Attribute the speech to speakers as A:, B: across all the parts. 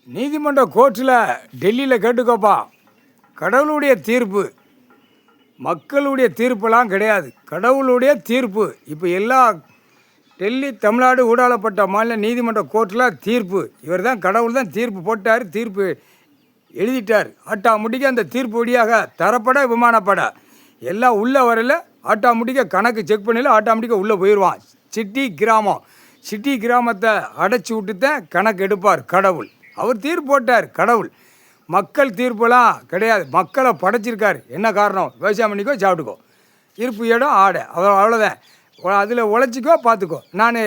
A: நீதிமன்ற கோர்ட்டில் டெல்லியில் கேட்டுக்கோப்பா, கடவுளுடைய தீர்ப்பு, மக்களுடைய தீர்ப்பெல்லாம் கிடையாது, கடவுளுடைய தீர்ப்பு. இப்போ எல்லா டெல்லி தமிழ்நாடு ஊடாளப்பட்ட மாநில நீதிமன்ற கோர்ட்டில் தீர்ப்பு. இவர் தான் கடவுள் தான் தீர்ப்பு போட்டார், தீர்ப்பு எழுதிட்டார். ஆட்டாமுட்டிக்கு அந்த தீர்ப்பு வழியாக தரப்பட விமானப்பட எல்லாம் உள்ளே வரல. ஆட்டாமுட்டிக்க கணக்கு செக் பண்ணல, ஆட்டாமுட்டிக்க உள்ளே போயிடுவான். சிட்டி கிராமத்தை அடைச்சி விட்டுத்தான் கணக்கு எடுப்பார் கடவுள். அவர் தீர்ப்பு போட்டார் கடவுள். மக்கள் தீர்ப்புலாம் கிடையாது, மக்களை படைச்சிருக்கார். என்ன காரணம்? விவசாயம் பண்ணிக்கோ, சாப்பிட்டுக்கோ, இருப்பு இடம் ஆடை, அவ்வளோதான். அதில் உழைச்சிக்கோ, பார்த்துக்கோ. நான்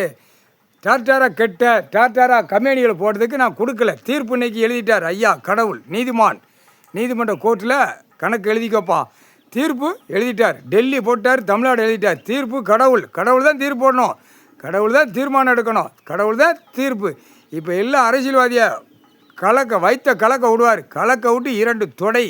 A: டாக்டராக கம்பெனிகளை போடுறதுக்கு நான் கொடுக்கல. தீர்ப்பு இன்னைக்கு எழுதிட்டார் ஐயா கடவுள். நீதிமன்ற கோர்ட்டில் கணக்கு எழுதிக்கோப்பா, தீர்ப்பு எழுதிட்டார். டெல்லி போட்டார், தமிழ்நாடு எழுதிட்டார். தீர்ப்பு கடவுள் தான் தீர்ப்பு போடணும், கடவுள் தான் தீர்மானம் எடுக்கணும், கடவுள் தான் தீர்ப்பு. இப்போ எல்லா அரசியல்வாதியை வைத்த கலக்க விடுவார். கலக்க விட்டு 2 தொடை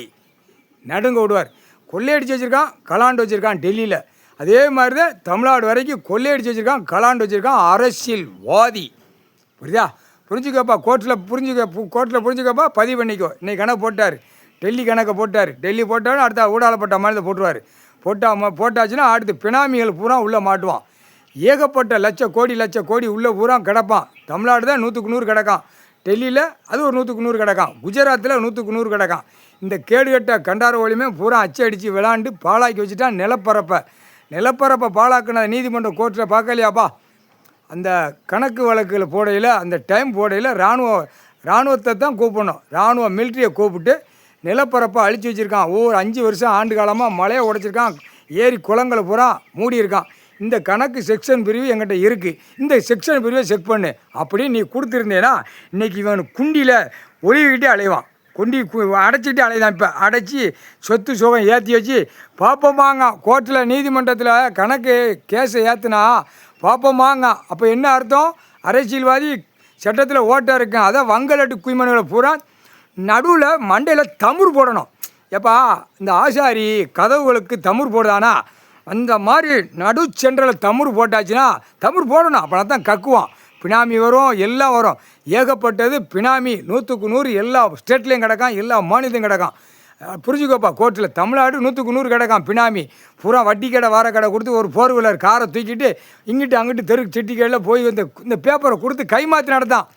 A: நடுங்க விடுவார். கொள்ளையடிச்சு வச்சுருக்கான், கலாண்டு வச்சுருக்கான் டெல்லியில். அதே மாதிரி தான் தமிழ்நாடு வரைக்கும் கொள்ளையடிச்சு வச்சுருக்கான், கலாண்டு வச்சுருக்கான் அரசியல்வாதி. புரியுதா? புரிஞ்சுக்கப்பா, கோர்ட்டில் புரிஞ்சுக்கப்பா, பதிவு பண்ணிக்கோ. இன்னைக்கு கணக்கு போட்டார், டெல்லி கணக்கை போட்டார். டெல்லி போட்டாலும் அடுத்த ஊடாளப்பட்ட மாதிரி போட்டுருவார். போட்டாச்சுன்னா அடுத்து பினாமிகள் பூரா உள்ளே மாட்டுவான். ஏகப்பட்ட லட்ச கோடி உள்ளே பூரா கிடப்பான். தமிழ்நாடு தான் 100க்கு 100 கிடக்கான். டெல்லியில் அது ஒரு 100க்கு 100 கிடக்கான். குஜராத்தில் 100க்கு 100 கிடக்கான். இந்த கேடுகட்ட கண்டார ஒளியுமே பூரா அச்சு அடித்து விளாண்டு பாழாக்கி வச்சுட்டான் நிலப்பரப்பை பாழாக்குன நீதிமன்ற கோர்ட்டில் பார்க்கலையாப்பா. அந்த கணக்கு வழக்கில் போடையில், அந்த டைம் போடையில் இராணுவத்தை தான் கூப்பிடணும். மிலிட்ரியை கூப்பிட்டு நிலப்பரப்பை அழிச்சு வச்சுருக்கான். ஒவ்வொரு 5 வருஷம் ஆண்டு காலமாக மழையை உடைச்சிருக்கான். ஏரி குளங்களை பூரா மூடியிருக்கான். இந்த கணக்கு செக்ஷன் பிரிவு என்கிட்ட இருக்குது, இந்த செக்ஷன் பிரிவை செக் பண்ணு அப்படின்னு நீ கொடுத்துருந்தேன்னா இன்றைக்கி இவன் குண்டியில் ஒளிவிக்கிட்டே அலைவான். அடைச்சிக்கிட்டே அலைதான். இப்போ அடைச்சி சொத்து சுகம் ஏற்றி வச்சு பார்ப்போமாங்க. கோர்ட்டில் நீதிமன்றத்தில் கணக்கு கேஸை ஏற்றுனா பார்ப்போமாங்க. அப்போ என்ன அர்த்தம்? அரசியல்வாதி சட்டத்தில் ஓட்டாக இருக்கேன். அதான் வங்கலட்டு குய்மணிகளை பூரா நடுவில் மண்டையில் தமுறு போடணும். எப்பா இந்த ஆசாரி கதவுகளுக்கு தமுறு போடுதானா, அந்த மாதிரி நடு சென்ட்ரலில் தமுறு போட்டாச்சுன்னா தமுறு போடணும். அப்போனா தான் கக்குவான். பினாமி வரும், எல்லாம் வரும். ஏகப்பட்டது பினாமி 100க்கு 100 எல்லா ஸ்டேட்லேயும் கிடக்கான், எல்லா மாநிலத்தையும் கிடக்கான். புரிஞ்சுக்கோப்பா, கோர்ட்டில் தமிழ்நாடு 100க்கு 100 கிடக்கான் பினாமி. பூரா வட்டி கடை வார கடை கொடுத்து ஒரு 4-வீலர் காரை தூக்கிட்டு இங்கிட்டு அங்கிட்டு சிட்டிக்கையில் போய் இந்த பேப்பரை கொடுத்து கைமாற்றி நடத்தான்.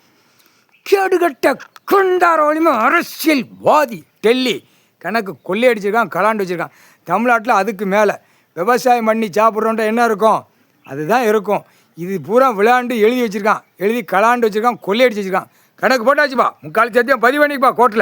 A: கேடுகட்ட குண்டார வலிமை அரசியல்வாதி. டெல்லி கணக்கு கொள்ளையடிச்சிருக்கான், கலாண்டு வச்சுருக்கான். தமிழ்நாட்டில் அதுக்கு மேலே விவசாயம் பண்ணி சாப்பிட்றோன்ற என்ன இருக்கும்? அதுதான் இருக்கும். இது பூரா விளையாண்டு எழுதி வச்சுருக்கான், எழுதி கலாண்டு வச்சுருக்கான், கொள்ளையடிச்சு வச்சுருக்கான். கணக்கு போட்டாச்சுப்பா, 3/4 சத்தியம் பதிவு பண்ணிப்பா கோர்ட்டில்.